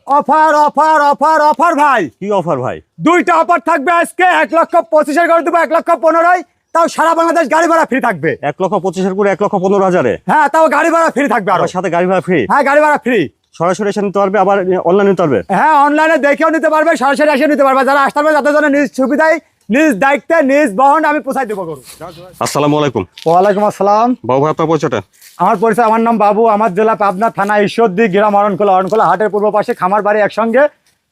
Offer offer offer offer ভাই। কি offer ভাই? দুইটা অফার থাকবে আজকে, 1,25,000 করে দেবো, 1,15,000, তাও সারা বাংলাদেশ গাড়ি ভাড়া ফ্রি থাকবে। 1,25,000 করে 1,15,000-এ? হ্যাঁ, তাও গাড়ি ভাড়া ফ্রি থাকবে, আর আর সাথে গাড়ি ভাড়া ফ্রি? হ্যাঁ, গাড়ি ভাড়া ফ্রি। সরাসরি এসে নিতে পারবে, আবার অনলাইনে নিতে পারবে? হ্যাঁ, অনলাইনে দেখেও নিতে পারবে, সরাসরি এসে নিতে পারবে। যারা আসতে পারবে তাদের জন্য নিজ সুবিধায়, নিজ দায়িত্বে, নিজ বহন আমি পৌঁছাই দেবো গরু। আসসালামু আলাইকুম। ওয়ালাইকুম আসসালাম। বাবু ভাই, আপনার পরিচয়টা? আমার পরিচয়, আমার নাম বাবু, আমার জেলা পাবনা, থানা ঈশ্বরদী, গ্রাম অরণখোলা। অরণখোলা হাটের পূর্ব পাশে খামার বাড়ি একসঙ্গে।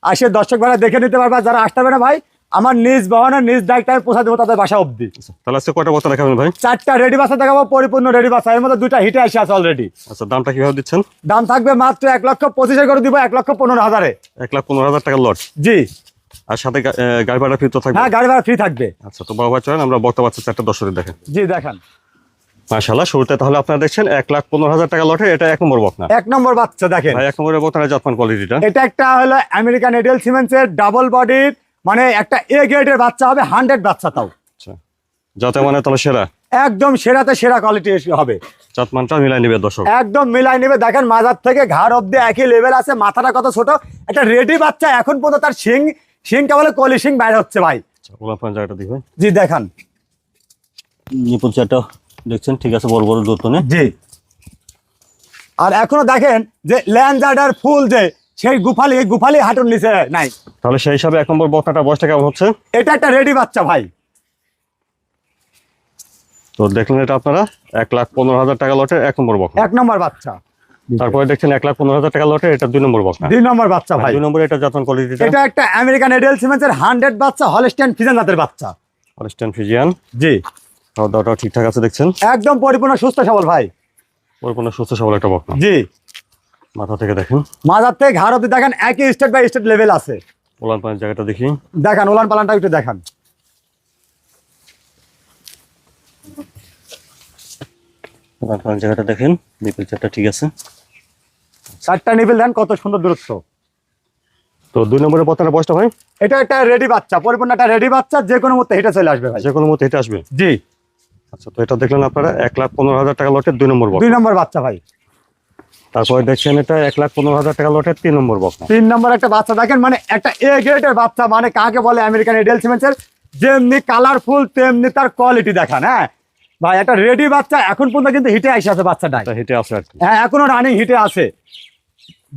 আসে দর্শক ভাড়া দেখে নিতে পারবে। যারা আসতে পারে না ভাই, আমার নিজ বহনে নিজ দায়িত্বে আমি পৌঁছা দেবো তাদের বাসা অবধি। তাহলে আজকে কয়টা বস্তা দেখাবেন ভাই? 4টা রেডি বাসা দেখাবো, পরিপূর্ণ রেডি বাসা। এর মধ্যে 2টা হিটে আসে আছে অলরেডি। আচ্ছা, দামটা কিভাবে দিচ্ছেন? দাম থাকবে মাত্র 1,25,000 করে দিব, 1,15,000-এ। 1,15,000 টাকার লট? জি। আর সাথে গাড়ি ভাড়া ফ্রি তো থাকবে? হ্যাঁ, গাড়ি ভাড়া ফ্রি থাকবে। আচ্ছা, তো বাবু ভাই চলেন আমরা বক্তা বাচ্চা 4টা দর্শকের দেখেন। জি, দেখান। মাশাআল্লাহ, শুরুতে তাহলে আপনারা দেখছেন 1,15,000 টাকা লটে, এটা 1 নম্বর বকনা। 1 নম্বর বাচ্চা দেখেন ভাই, 1 নম্বরের বকনার জাতমান কোয়ালিটিটা? এটা একটা হলো আমেরিকান এডেল সিমেন্সের ডাবল বডির, মানে একটা এ গ্রেডের বাচ্চা হবে, 100 বাচ্চা, তাও আচ্ছা, যাতে মানে তাহলে সেরা, একদম সেরাতে সেরা কোয়ালিটি হবে। জাতমানটা মিলাই নিবে দর্শক? একদম মিলাই নেবে। দেখেন মাজার থেকে ঘাড় অব্দি একই লেভেল আছে, মাথাটা কত ছোট, একটা রেডি বাচ্চা। এখন পর্যন্ত তার শিংটা বলে কলি শিং বাইরে হচ্ছে ভাই। আচ্ছা, ওলা পান জায়গাটা দেখবেন। জি, দেখান। নিপুল চারটা দেখছেন, ঠিক আছে, বড় বড় দুতনে। জি। আর এখনো দেখেন যে ল্যান্ডার ফুল, যে সেই গুফালি হাঁটুর নিচে নাই। তাহলে সেই হিসাবে 1 নম্বর বকনাটা বয়সটা কেমন হচ্ছে? এটা একটা রেডি বাচ্চা ভাই। তো দেখলেন, এটা আপনারা 1,15,000 টাকা লটে 1 নম্বর বকনা। 1 নম্বর বাচ্চা। তারপরে দেখছেন 1,15,000 টাকা লটে, এটা 2 নম্বর বকনা। 2 নম্বর বাচ্চা ভাই। 2 নম্বরে এটা জাতমান কোয়ালিটিটা? এটা একটা আমেরিকান এডেল সিমেন্সের 100 বাচ্চা, হলস্টাইন ফ্রিজিয়ান জাতের বাচ্চা। Holstein Friesian. জি। খাওয়া দাওয়াটা ঠিকঠাক আছে দেখছেন? একদম পরিপূর্ণ সুস্থ সবল ভাই। পরিপূর্ণ সুস্থ সবল একটা বকনা। জি। মাথা থেকে দেখেন, মাজার থেকে ঘাড় অব্দি দেখেন একই স্টেট বাই স্টেট লেভেল আছে। ওলান পানের জায়গাটা দেখি। দেখান ওলান পালানটা একটু দেখান। ওলান পানের জায়গাটা দেখেন, নিপুল চারটা ঠিক আছে। 4টা নিবিল দেন, কত সুন্দর দূরত্ব। তো 2 নম্বরের বকনার বয়সটা ভাই? এটা একটা রেডি বাচ্চা, পরিপূর্ণ একটা রেডি বাচ্চা, যে কোনো মুহূর্তে হেঁটে চলে আসবে ভাই। যে কোনো মতো এটা আসবে? জি। আচ্ছা, তো এটা দেখলেন আপনারা 1,15,000 টাকা লটে 2 নম্বর 2 বকনা। নম্বর বাচ্চা ভাই। তারপরে দেখছেন এটা 1,15,000 টাকা লটে 3 নম্বর বকনা। 3 নম্বর একটা বাচ্চা দেখেন, মানে একটা এ গ্রেডের বাচ্চা, মানে কাকে বলে আমেরিকান এডেল সিমেন্সের, যেমনি কালারফুল তেমনি তার কোয়ালিটি দেখান। হ্যাঁ ভাই, একটা রেডি বাচ্চা, এখন পর্যন্ত কিন্তু হিটে আসে আছে বাচ্চাটা। এটা হিটে আছে আর কি? হ্যাঁ, এখনো রানিং হিটে আছে।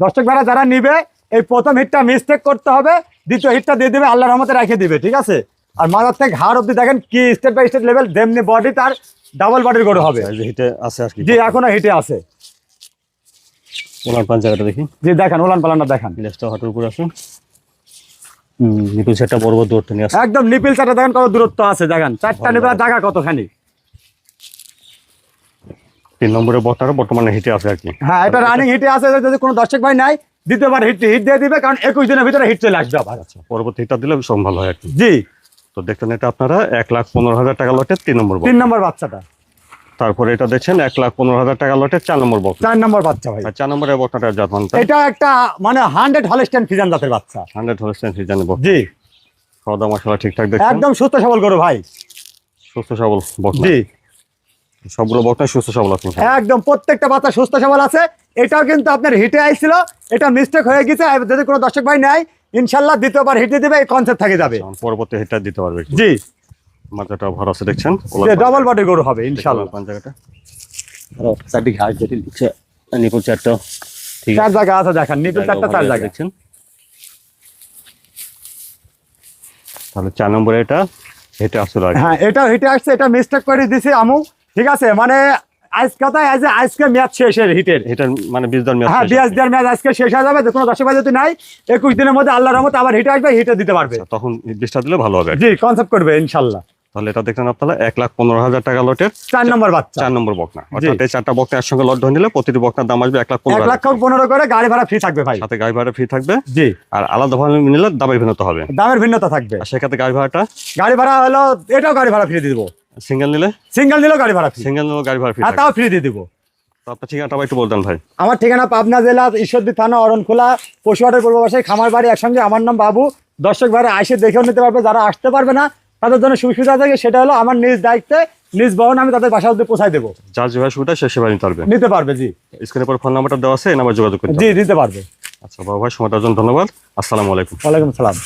দর্শক ভাড়া যারা নিবে, এই প্রথম হিটটা মিস্টেক করতে হবে, দ্বিতীয় হিটটা দিয়ে দিবে, আল্লাহর রহমতে রেখে দিবে, ঠিক আছে। আর মাজার থেকে ঘাড় অব্দি দেখেন কি স্টেপ বাই স্টেপ লেভেল, যেমনি বডি তার ডাবল বডির গরু হবে। এই যে হিটে আছে আর কি? জি, এখনো হিটে আছে। ওলান পান জায়গাটা দেখি। জি, দেখান ওলান পালানটা দেখান। লেজটা হাঁটুর উপর আছে। নিপুল সেটটা বড় বড় দূরত্ব নিয়ে আছে। একদম নিপিল চারটা দেখেন কত দূরত্ব আছে, দেখেন 4টা নিপিল জায়গা কতখানি। 3 নম্বরের বকনাটা বর্তমানে হিটে আছে আর কি? হ্যাঁ, এটা রানিং হিটে আছে। যদি কোনো দর্শক ভাই নাই, দ্বিতীয়বার হিট দিয়ে দিবে, কারণ 21 দিনের ভিতরে হিট চলে আসবে আবার। আচ্ছা, পরবর্তী হিটটা দিলে সব ভালো হয় আর কি? জি। তো দেখলেন, এটা আপনারা 1,15,000 টাকা লটে 3 নম্বর 3 বকনা। নম্বর বাচ্চাটা। তারপরে এটা দেখছেন 1,15,000 টাকা লটে 4 নম্বর বকনা। 4 নম্বর বাচ্চা ভাই। আর 4 নম্বরের বকনাটার জাতমানটা? এটা একটা মানে 100 হলস্টাইন ফ্রিজিয়ান জাতের বাচ্চা। 100 হলস্টাইন ফ্রিজিয়ান বকনা। জি। খাওয়া দাওয়া মশলা ঠিকঠাক দেখছেন? একদম সুস্থ সবল গরু ভাই। সুস্থ সবল বকনা? জি। সবগুলো বকনা সুস্থ সবল আছে? একদম প্রত্যেকটা বাচ্চা সুস্থ সবল আছে। এটাও কিন্তু আপনার হিটে আইছিল, এটা মিস্টেক হয়ে গেছে। যদি কোনো দর্শক ভাই নাই, ইনশাল্লাহ দ্বিতীয়বার হিটে দিবে, এই কনসেপ্ট থেকে যাবে। পরবর্তী হিটটা দিতে পারবে? জি। মাথাটা ভর আছে দেখছেন? ডাবল বডি গরু হবে ইনশাল্লাহ। পান জায়গাটা চারদিকে হাত যেটি লিখছে, নিপুল চারটা ঠিক 4 জায়গা আছে, দেখেন নিপিল 4টা 4 জায়গা। দেখছেন? তাহলে 4 নম্বরে এটা হেঁটে আসলে আর কি? হ্যাঁ, এটাও হিটে আসছে, এটা মিস্টেক করে দিছি আমু, ঠিক আছে। মানে আজকে ম্যাচ শেষের হিটের, এটা মানে 20 ম্যাচ? হ্যাঁ, 20 দিনের ম্যাচ আজকে শেষ হয়ে যাবে। কোনো দর্শক ভাই যদি নাই, 21 দিনের মধ্যে আল্লাহর রহমতে আবার হিটে আসবে, হিটে দিতে পারবে। তখন নির্দিষ্ট দিলে ভালো হবে। জি, কনসেপ্ট করবে ইনশাল্লাহ। তাহলে এটা দেখলেন আপনারা 1,15,000 টাকা লটের 4 নম্বর বাচ্চা। 4 নম্বর বকনা। অর্থাৎ এই 4টা বকনা একসঙ্গে লট ধরে নিলে প্রতিটি বকনার দাম আসবে 1,15,000। 1,15,000 করে গাড়ি ভাড়া ফ্রি থাকবে ভাই। সাথে গাড়ি ভাড়া ফ্রি থাকবে। জি। আর আলাদাভাবে নিলে দামের ভিন্নতা হবে? দামের ভিন্নতা থাকবে। আর সেক্ষেত্রে গাড়ি ভাড়াটা? গাড়ি ভাড়া হলো, এটাও গাড়ি ভাড়া ফ্রি দিয়ে দিব। সিঙ্গেল নিলে? সিঙ্গেল নিলেও গাড়ি ভাড়া ফ্রি। সিঙ্গেল নিলেও গাড়ি ভাড়া ফ্রি হ্যাঁ, তাও ফ্রি দিয়ে দিব। তো আপনার ঠিকানাটা একটু বলতেন ভাই? আমার ঠিকানা পাবনা জেলা ঈশ্বরদী থানা অরণখোলা পশুহাটের পূর্ব পাশে খামার বাড়ি একসঙ্গে। আমার নাম বাবু। দর্শক ভাইরা আসে দেখেও নিতে পারবে। যারা আসতে পারবে না, তাদের জন্য সুবিধা থাকে, সেটা হলো আমার নিজ দায়িত্বে নিজ বহন আমি তাদের বাসা অব্দি পৌঁছায় দেবো। যার যেভাবে সুবিধা সে সেবা নিতে পারবে। নিতে পারবে, জি। স্ক্রিনের পর ফোন নাম্বারটা দেওয়া আছে, এই নাম্বার যোগাযোগ করতে জি হবে। দিতে পারবে। আচ্ছা বাবা ভাই, সময় দেওয়ার জন্য ধন্যবাদ। আসসালামু আলাইকুম। ওয়ালাইকুম সালাম।